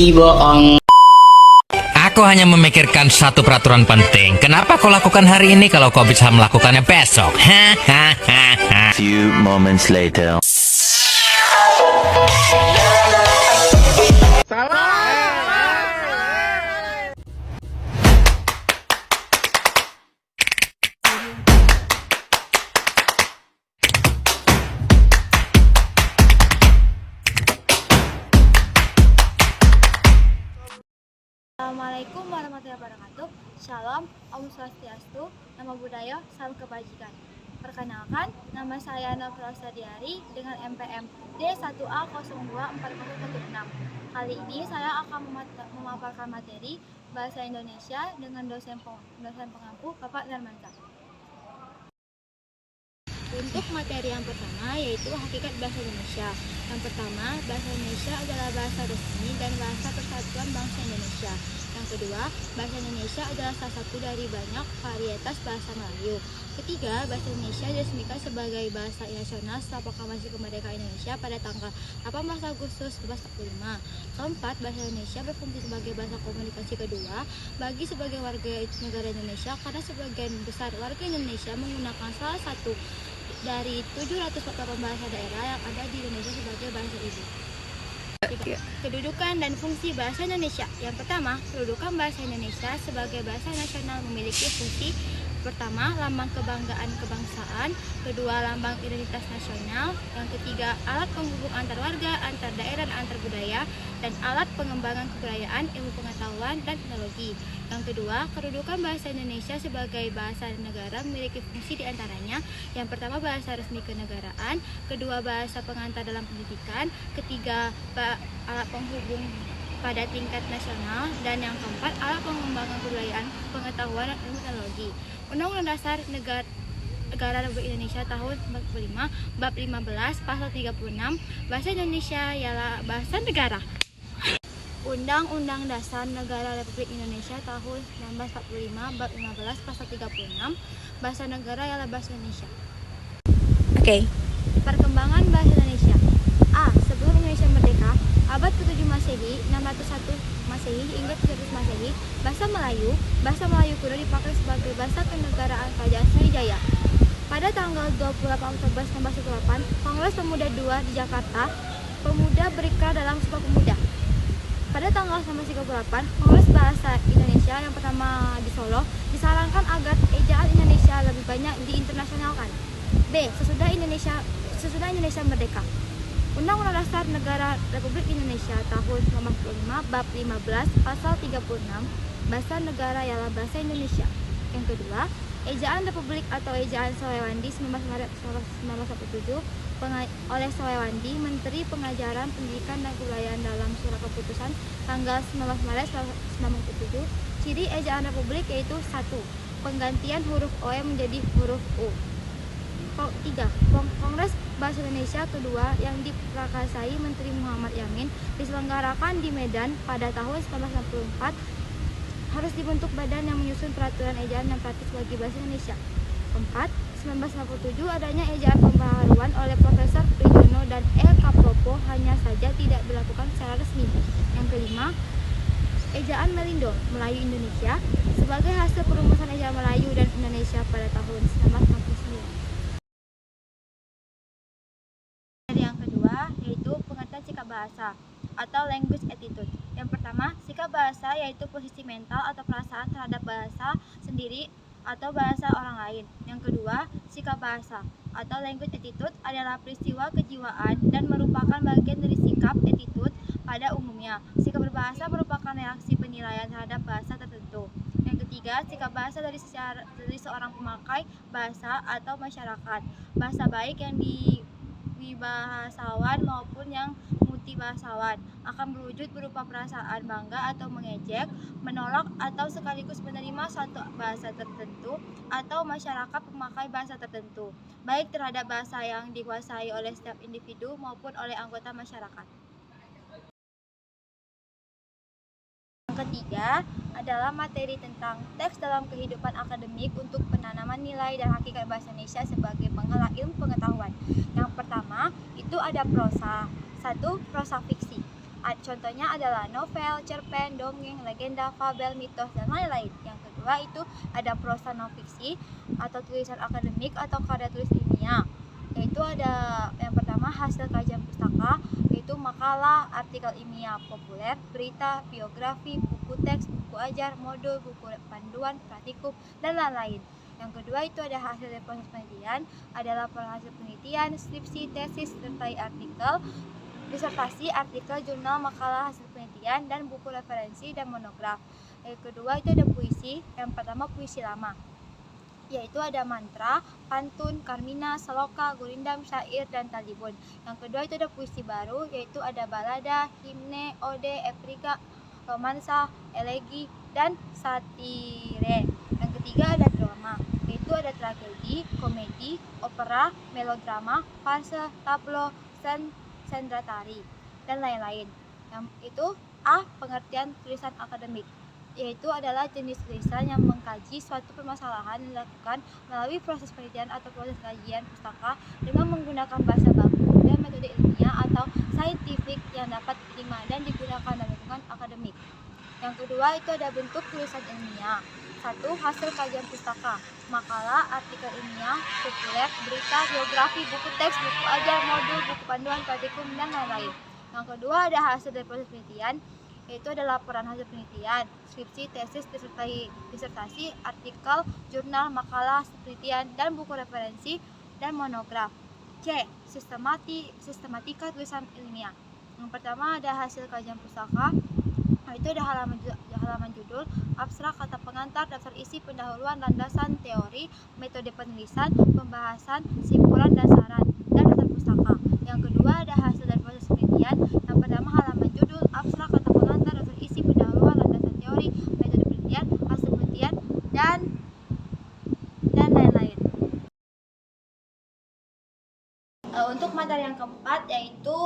bohong. Aku hanya memikirkan satu peraturan penting. Kenapa kau lakukan hari ini kalau kau bisa melakukannya besok? Hahaha. Few moments later. Assalamualaikum warahmatullahi wabarakatuh. Shalom, Om Swastiastu, Namo Buddhaya, Salam Kebajikan. Perkenalkan, nama saya Nafra Sadiari dengan MPM D1A024016. Kali ini saya akan memaparkan materi Bahasa Indonesia dengan dosen pengampu Bapak Darmansyah. Untuk materi yang pertama yaitu hakikat bahasa Indonesia. Yang pertama, bahasa Indonesia adalah bahasa resmi dan bahasa persatuan bangsa Indonesia. Yang kedua, bahasa Indonesia adalah salah satu dari banyak varietas bahasa Melayu. Ketiga, bahasa Indonesia diresmikan sebagai bahasa nasional setelah proklamasi kemerdekaan Indonesia pada tanggal 18 Agustus 1945. Keempat, bahasa Indonesia berfungsi sebagai bahasa komunikasi kedua bagi sebagai warga negara Indonesia karena sebagian besar warga Indonesia menggunakan salah satu dari 748 bahasa daerah yang ada di Indonesia sebagai bahasa ibu. Kedudukan dan fungsi bahasa Indonesia. Yang pertama, kedudukan bahasa Indonesia sebagai bahasa nasional memiliki fungsi pertama, lambang kebanggaan kebangsaan, kedua, lambang identitas nasional, yang ketiga, alat penghubung antar warga, antar daerah, dan antar budaya, dan alat pengembangan kebudayaan, ilmu pengetahuan, dan teknologi. Yang kedua, kedudukan bahasa Indonesia sebagai bahasa negara memiliki fungsi diantaranya, yang pertama, bahasa resmi kenegaraan, kedua, bahasa pengantar dalam pendidikan, ketiga, alat penghubung pada tingkat nasional, dan yang keempat, alat pengembangan kebudayaan, pengetahuan, dan ilmu teknologi. Undang-Undang Dasar Negara Republik Indonesia tahun 1945, bab 15, pasal 36, bahasa Indonesia ialah bahasa negara. Undang-Undang Dasar Negara Republik Indonesia tahun 1945, bab 15, pasal 36, bahasa negara ialah bahasa Indonesia. Oke. Perkembangan bahasa Indonesia. A. Sebelum Indonesia merdeka, abad ke-7 Masehi, 601 Masehi hingga 300 Masehi, bahasa Melayu kuno dipakai sebagai bahasa kenegaraan Kerajaan Sriwijaya. Pada tanggal 28 Oktober 1918, Kongres Pemuda II di Jakarta, pemuda berikrar dalam Sumpah Pemuda. Pada tanggal 1938, Kongres Bahasa Indonesia yang pertama di Solo disarankan agar ejaan Indonesia lebih banyak diinternasionalkan. B. Sesudah Indonesia merdeka. Undang-Undang Dasar Negara Republik Indonesia tahun 1945, bab 15, pasal 36, bahasa negara ialah bahasa Indonesia. Yang kedua, ejaan Republik atau ejaan Sewawandi 19 Maret 1947 oleh Sewawandi, Menteri Pengajaran, Pendidikan, dan Kebudayaan dalam surat keputusan tanggal 19 Maret 1947. Ciri ejaan Republik yaitu 1. Penggantian huruf O menjadi huruf U. 3. Kongres Bahasa Indonesia kedua yang diprakarsai Menteri Muhammad Yamin diselenggarakan di Medan pada tahun 1964. Harus dibentuk badan yang menyusun peraturan ejaan yang praktis bagi bahasa Indonesia. 4. 1957 adanya ejaan pembaharuan oleh Profesor Prijono dan L. Kapropo hanya saja tidak dilakukan secara resmi. Yang kelima, ejaan Melindo, Melayu Indonesia, sebagai hasil perumusan ejaan Melayu dan Indonesia pada tahun 1969. Yang kedua yaitu pengertian sikap bahasa atau language attitude. Yang pertama, sikap bahasa yaitu posisi mental atau perasaan terhadap bahasa sendiri atau bahasa orang lain. Yang kedua, sikap bahasa atau language attitude adalah peristiwa kejiwaan dan merupakan bagian dari sikap attitude pada umumnya. Sikap berbahasa merupakan reaksi penilaian terhadap bahasa tertentu. Yang ketiga, sikap bahasa dari seorang pemakai bahasa atau masyarakat. Bahasa baik yang wibahasawan maupun yang multibahasawan akan berwujud berupa perasaan bangga atau mengejek, menolak atau sekaligus menerima suatu bahasa tertentu atau masyarakat pemakai bahasa tertentu, baik terhadap bahasa yang dikuasai oleh setiap individu maupun oleh anggota masyarakat. Yang ketiga adalah materi tentang teks dalam kehidupan akademik untuk penanaman nilai dan hakikat bahasa Indonesia sebagai penghalang ilmu pengetahuan. Yang pertama itu ada prosa. 1. Prosa fiksi. Contohnya adalah novel, cerpen, dongeng, legenda, fabel, mitos, dan lain-lain. Yang kedua itu ada prosa non fiksi atau tulisan akademik atau karya tulis ilmiah. Yaitu ada yang pertama hasil kajian pustaka, yaitu makalah, artikel ilmiah populer, berita, biografi, buku teks, buku ajar, modul, buku panduan, praktikum, dan lain-lain. Yang kedua itu ada hasil dari proses penelitian, ada laporan hasil penelitian, skripsi, tesis, serta artikel, disertasi, artikel, jurnal, makalah, hasil penelitian, dan buku referensi dan monograf. Yang kedua itu ada puisi, yang pertama puisi lama, yaitu ada mantra, pantun, karmina, seloka, gurindam, syair, dan talibun. Yang kedua itu ada puisi baru, yaitu ada balada, himne, ode, eprika, romansa, elegi, dan satire. Yang ketiga ada drama, yaitu ada tragedi, komedi, opera, melodrama, farse, tablo, sendratari, dan lain-lain. Yang itu A. Pengertian tulisan akademik, yaitu adalah jenis tulisan yang mengkaji suatu permasalahan yang dilakukan melalui proses penelitian atau proses kajian pustaka dengan menggunakan bahasa baku dan metode ilmiah atau saintifik yang dapat diterima dan digunakan dalam lingkungan akademik. Yang kedua itu ada bentuk tulisan ilmiah. 1. Hasil kajian pustaka, makalah, artikel ilmiah, populer, berita, biografi, buku teks, buku ajar, modul, buku panduan, praktikum, dan lain-lain. Yang kedua ada hasil dari proses penelitian, yaitu ada laporan hasil penelitian, skripsi, tesis, disertasi, artikel, jurnal, makalah, penelitian, dan buku referensi dan monograf. C. Sistematika tulisan ilmiah. Yang pertama ada hasil kajian pustaka, itu ada halaman judul, abstrak, kata pengantar, daftar isi, pendahuluan, landasan, teori, metode penulisan, pembahasan, simpulan, dan saran, dan daftar pustaka. Yang kedua ada hasil dari proses penelitian. Yang pertama halaman judul, abstrak, kata pengantar, daftar isi, pendahuluan, landasan teori, metode penelitian, hasil penelitian, dan lain-lain. Untuk materi yang keempat yaitu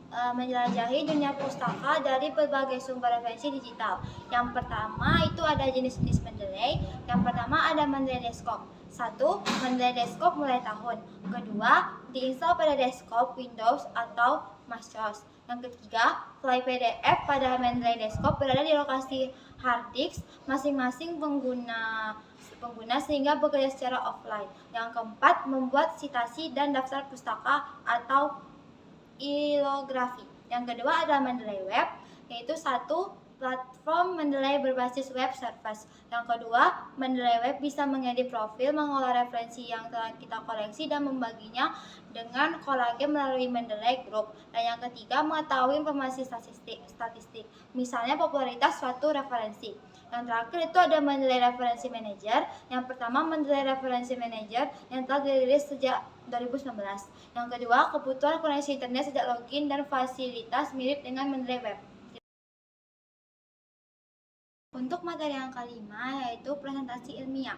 menjelajahi dunia pustaka dari berbagai sumber referensi digital. Yang pertama itu ada jenis-jenis Mendeley. Yang pertama ada Mendeley Desktop. 1. Mendeley Desktop mulai tahun. Kedua, diinstal pada desktop Windows atau MacOS. Yang ketiga, file PDF pada Mendeley Desktop berada di lokasi hard disk masing-masing pengguna sehingga bekerja secara offline. Yang keempat, membuat citasi dan daftar pustaka atau ilografi. Yang kedua adalah Mendeley Web, yaitu 1. Platform Mendeley berbasis web service. Yang kedua, Mendeley Web bisa mengedit profil, mengolah referensi yang telah kita koleksi dan membaginya dengan kolagen melalui Mendeley Group. Dan yang ketiga, mengetahui informasi statistik, misalnya popularitas suatu referensi. Yang terakhir itu ada Mendeley Referensi Manager. Yang pertama Mendeley Referensi Manager yang telah dirilis sejak 2019. Yang kedua, kebutuhan koneksi internet sejak login dan fasilitas mirip dengan Mendeley Web. Untuk materi yang kelima yaitu presentasi ilmiah.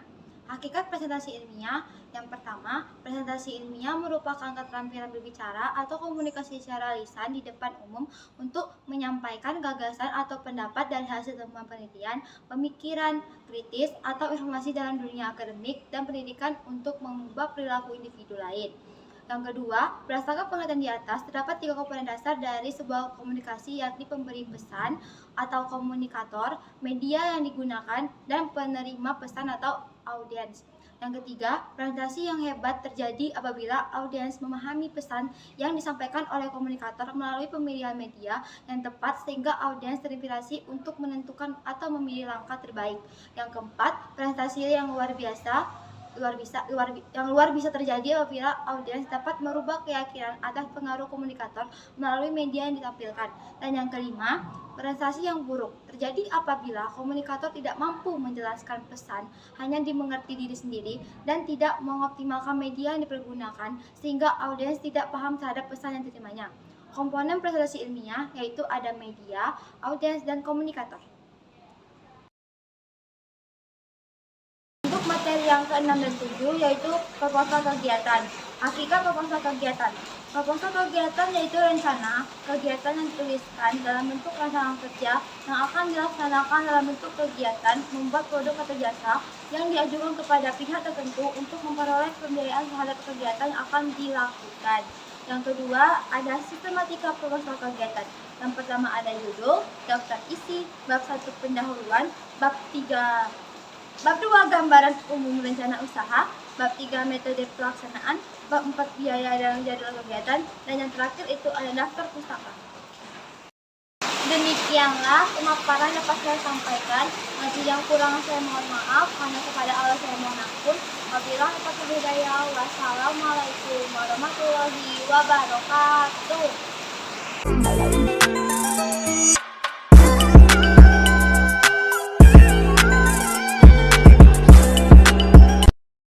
Hakikat presentasi ilmiah, yang pertama, presentasi ilmiah merupakan keterampilan berbicara atau komunikasi secara lisan di depan umum untuk menyampaikan gagasan atau pendapat dari hasil temuan penelitian, pemikiran kritis, atau informasi dalam dunia akademik dan pendidikan untuk mengubah perilaku individu lain. Yang kedua, berdasarkan pengertian di atas, terdapat 3 komponen dasar dari sebuah komunikasi, yakni pemberi pesan atau komunikator, media yang digunakan, dan penerima pesan atau audiens. Yang ketiga, presentasi yang hebat terjadi apabila audiens memahami pesan yang disampaikan oleh komunikator melalui pemilihan media yang tepat sehingga audiens terinspirasi untuk menentukan atau memilih langkah terbaik. Yang keempat, presentasi yang luar biasa terjadi apabila audiens dapat merubah keyakinan atas pengaruh komunikator melalui media yang ditampilkan. Dan yang kelima, presentasi yang buruk terjadi apabila komunikator tidak mampu menjelaskan pesan, hanya dimengerti diri sendiri dan tidak mengoptimalkan media yang dipergunakan sehingga audiens tidak paham terhadap pesan yang diterimanya. Komponen presentasi ilmiah yaitu ada media, audiens, dan komunikator. Materi yang ke-6 dan 7 yaitu proposal kegiatan. Hakikat proposal kegiatan. Proposal kegiatan yaitu rencana kegiatan yang dituliskan dalam bentuk rancangan kerja yang akan dilaksanakan dalam bentuk kegiatan membuat produk atau jasa yang diajukan kepada pihak tertentu untuk memperoleh pembiayaan terhadap kegiatan yang akan dilakukan. Yang kedua, ada sistematika proposal kegiatan. Yang pertama pertama ada judul, daftar isi, bab 1 pendahuluan, bab 2 gambaran umum rencana usaha, bab 3 metode pelaksanaan, bab 4 biaya dan jadwal kegiatan, dan yang terakhir itu ada daftar pustaka. Demikianlah pemaparan dapat saya sampaikan. Yang kurang saya mohon maaf, hanya kepada Allah saya mohon ampun. Wabillahi taufiq hidayah. Wassalamualaikum warahmatullahi wabarakatuh.